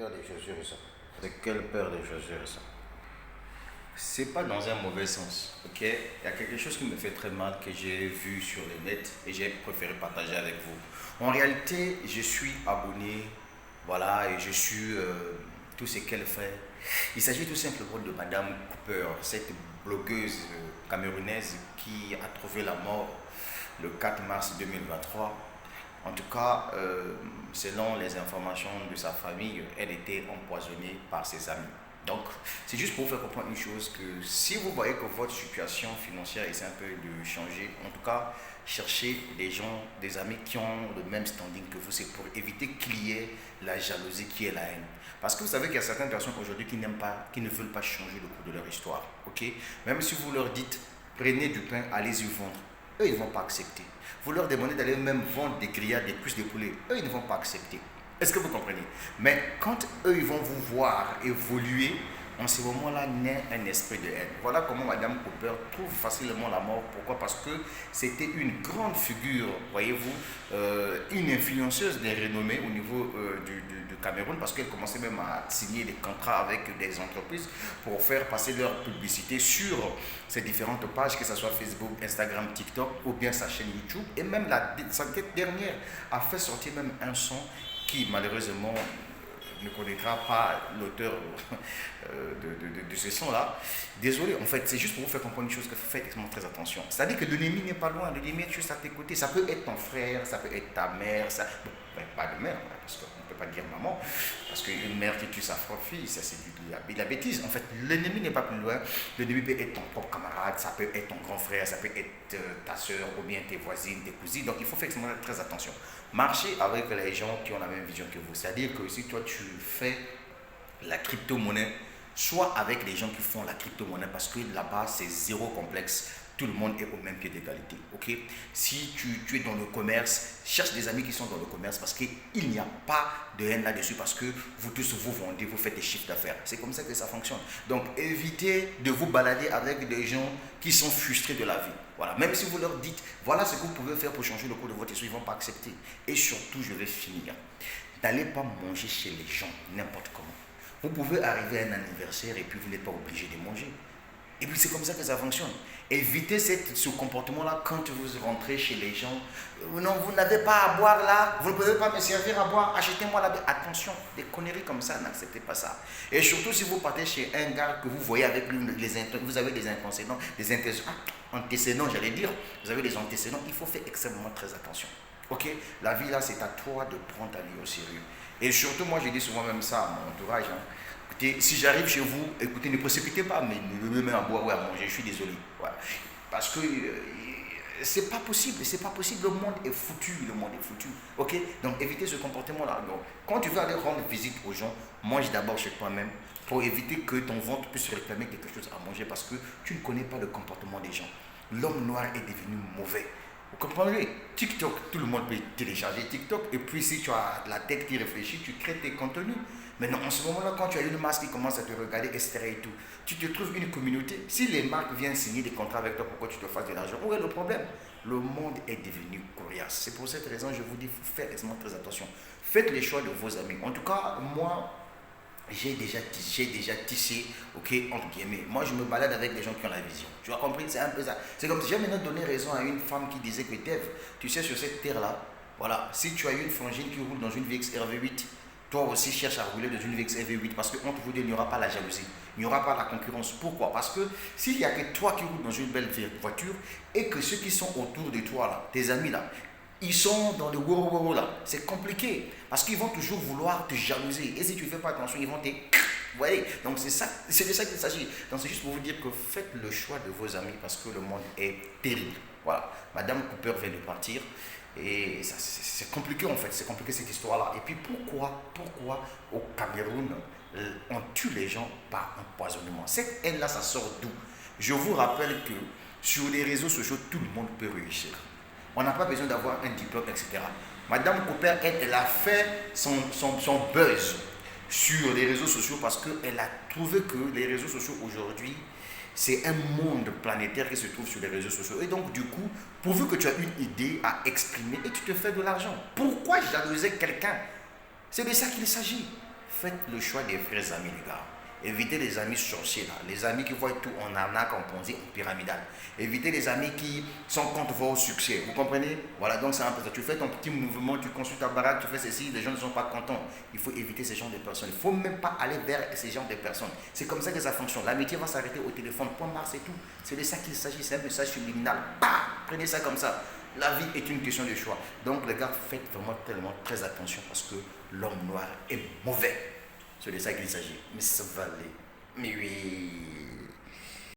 Peur des chaussures et ça. De quelle peur des chaussures et ça? C'est pas dans un mauvais sens, ok? Il y a quelque chose qui me fait très mal que j'ai vu sur le net et j'ai préféré partager avec vous. En réalité, je suis abonné, voilà, et je suis tout ce qu'elle fait. Il s'agit tout simplement de Madame Cooper, cette blogueuse camerounaise qui a trouvé la mort le 4 mars 2023. En tout cas, selon les informations de sa famille, elle était empoisonnée par ses amis. Donc, c'est juste pour vous faire comprendre une chose, que si vous voyez que votre situation financière essaie un peu de changer, en tout cas, cherchez des gens, des amis qui ont le même standing que vous, c'est pour éviter qu'il y ait la jalousie, qui est la haine. Parce que vous savez qu'il y a certaines personnes aujourd'hui qui n'aiment pas, qui ne veulent pas changer le cours de leur histoire, ok? Même si vous leur dites, prenez du pain, allez-y vendre, eux, ils ne vont pas accepter. Vous leur demandez d'aller même vendre des grillades, des cuisses de poulet, eux, ils ne vont pas accepter. Est-ce que vous comprenez? Mais quand eux, ils vont vous voir évoluer, en ce moment-là naît un esprit de haine. Voilà comment Madame Cooper trouve facilement la mort. Pourquoi? Parce que c'était une grande figure, voyez-vous, une influenceuse des renommées au niveau du Cameroun, parce qu'elle commençait même à signer des contrats avec des entreprises pour faire passer leur publicité sur ces différentes pages, que ce soit Facebook, Instagram, TikTok ou bien sa chaîne YouTube. Et même sa dernière a fait sortir même un son qui malheureusement ne connaîtra pas l'auteur de ce son-là. Désolé, en fait, c'est juste pour vous faire comprendre une chose, que faites extrêmement très attention. C'est-à-dire que l'ennemi n'est pas loin, l'ennemi est juste à tes côtés. Ça peut être ton frère, ça peut être ta mère, ça... Bon, ben, pas de mère, parce qu'on ne peut pas dire maman, parce qu'une mère qui tue sa propre fille, ça c'est de la bêtise. En fait, l'ennemi n'est pas plus loin. L'ennemi peut être ton propre camarade, ça peut être ton grand frère, ça peut être ta soeur, ou bien tes voisines, tes cousines. Donc il faut faire extrêmement très attention. Marchez avec les gens qui ont la même vision que vous. C'est-à-dire que si toi tu fais la crypto-monnaie, soit avec les gens qui font la crypto-monnaie, parce que là-bas c'est zéro complexe, tout le monde est au même pied d'égalité. Ok? Si tu es dans le commerce, cherche des amis qui sont dans le commerce, parce qu'il n'y a pas de haine là-dessus, parce que vous tous vous vendez, vous faites des chiffres d'affaires. C'est comme ça que ça fonctionne. Donc évitez de vous balader avec des gens qui sont frustrés de la vie. Voilà. Même si vous leur dites, voilà ce que vous pouvez faire pour changer le cours de votre histoire, ils ne vont pas accepter. Et surtout, je vais finir. N'allez pas manger chez les gens n'importe comment. Vous pouvez arriver à un anniversaire et puis vous n'êtes pas obligé de manger. Et puis c'est comme ça que ça fonctionne. Évitez ce comportement-là quand vous rentrez chez les gens. Non, vous n'avez pas à boire là, vous ne pouvez pas me servir à boire, achetez-moi là. Attention, des conneries comme ça, n'acceptez pas ça. Et surtout si vous partez chez un gars que vous voyez avec lui, vous avez des antécédents, j'allais dire, vous avez des antécédents, il faut faire extrêmement très attention. Ok? La vie là, c'est à toi de prendre ta vie au sérieux. Et surtout, moi je dis souvent même ça à mon entourage. Écoutez, si j'arrive chez vous, écoutez, ne précipitez pas, mais ne me mettez à boire ou à manger, je suis désolé. Voilà. Parce que c'est pas possible, c'est pas possible, le monde est foutu, le monde est foutu. Ok? Donc évitez ce comportement-là. Donc, quand tu veux aller rendre visite aux gens, mange d'abord chez toi-même pour éviter que ton ventre puisse réclamer quelque chose à manger, parce que tu ne connais pas le comportement des gens. L'homme noir est devenu mauvais. Vous comprenez? TikTok, tout le monde peut télécharger TikTok, et puis si tu as la tête qui réfléchit, tu crées tes contenus. Maintenant, en ce moment-là, quand tu as une marque qui commence à te regarder, etc. et tout, tu te trouves une communauté. Si les marques viennent signer des contrats avec toi pour que tu te fasses de l'argent, où est le problème? Le monde est devenu coriace. C'est pour cette raison que je vous dis, faites extrêmement très attention. Faites les choix de vos amis. En tout cas, moi, j'ai déjà tissé, ok, entre guillemets. Moi, je me balade avec des gens qui ont la vision. Tu as compris? C'est un peu ça. C'est comme si j'ai maintenant donné raison à une femme qui disait que Dev, tu sais, sur cette terre-là, voilà, si tu as une frangine qui roule dans une VX RV8, toi aussi cherche à rouler dans une VX RV8, parce qu'entre vous deux, il n'y aura pas la jalousie, il n'y aura pas la concurrence. Pourquoi? Parce que s'il n'y a que toi qui roules dans une belle voiture et que ceux qui sont autour de toi, là, tes amis là, ils sont dans le woro là, c'est compliqué, parce qu'ils vont toujours vouloir te jalouser, et si tu ne fais pas attention, ils vont te... Vous voyez? Donc c'est de ça qu'il s'agit. Donc c'est juste pour vous dire que faites le choix de vos amis, parce que le monde est terrible. Voilà, Madame Cooper vient de partir, et c'est compliqué en fait, c'est compliqué cette histoire-là. Et puis pourquoi au Cameroun, on tue les gens par empoisonnement? Cette haine-là, ça sort d'où? Je vous rappelle que sur les réseaux sociaux, tout le monde peut réussir. On n'a pas besoin d'avoir un diplôme, etc. Madame Cooper, elle a fait son buzz sur les réseaux sociaux, parce qu'elle a trouvé que les réseaux sociaux aujourd'hui, c'est un monde planétaire qui se trouve sur les réseaux sociaux. Et donc, du coup, pourvu que tu as une idée à exprimer, et tu te fais de l'argent. Pourquoi jalouser quelqu'un? C'est de ça qu'il s'agit. faites le choix des vrais amis, les gars. Évitez les amis sorciers, là. Les amis qui voient tout en arnaque, en ponzi, en pyramidal. Évitez les amis qui sont contre vos succès. Vous comprenez? Voilà, donc c'est un peu ça. Tu fais ton petit mouvement, tu construis ta baraque, tu fais ceci, les gens ne sont pas contents. Il faut éviter ce genre de personnes. Il ne faut même pas aller vers ce genre de personnes. C'est comme ça que ça fonctionne. L'amitié va s'arrêter au téléphone, point barre, c'est tout. C'est de ça qu'il s'agit, c'est un message subliminal. Bah, prenez ça comme ça. La vie est une question de choix. Donc les gars, faites vraiment tellement très attention parce que l'homme noir est mauvais. C'est de ça qu'il s'agit. Mais ça va aller. Mais oui.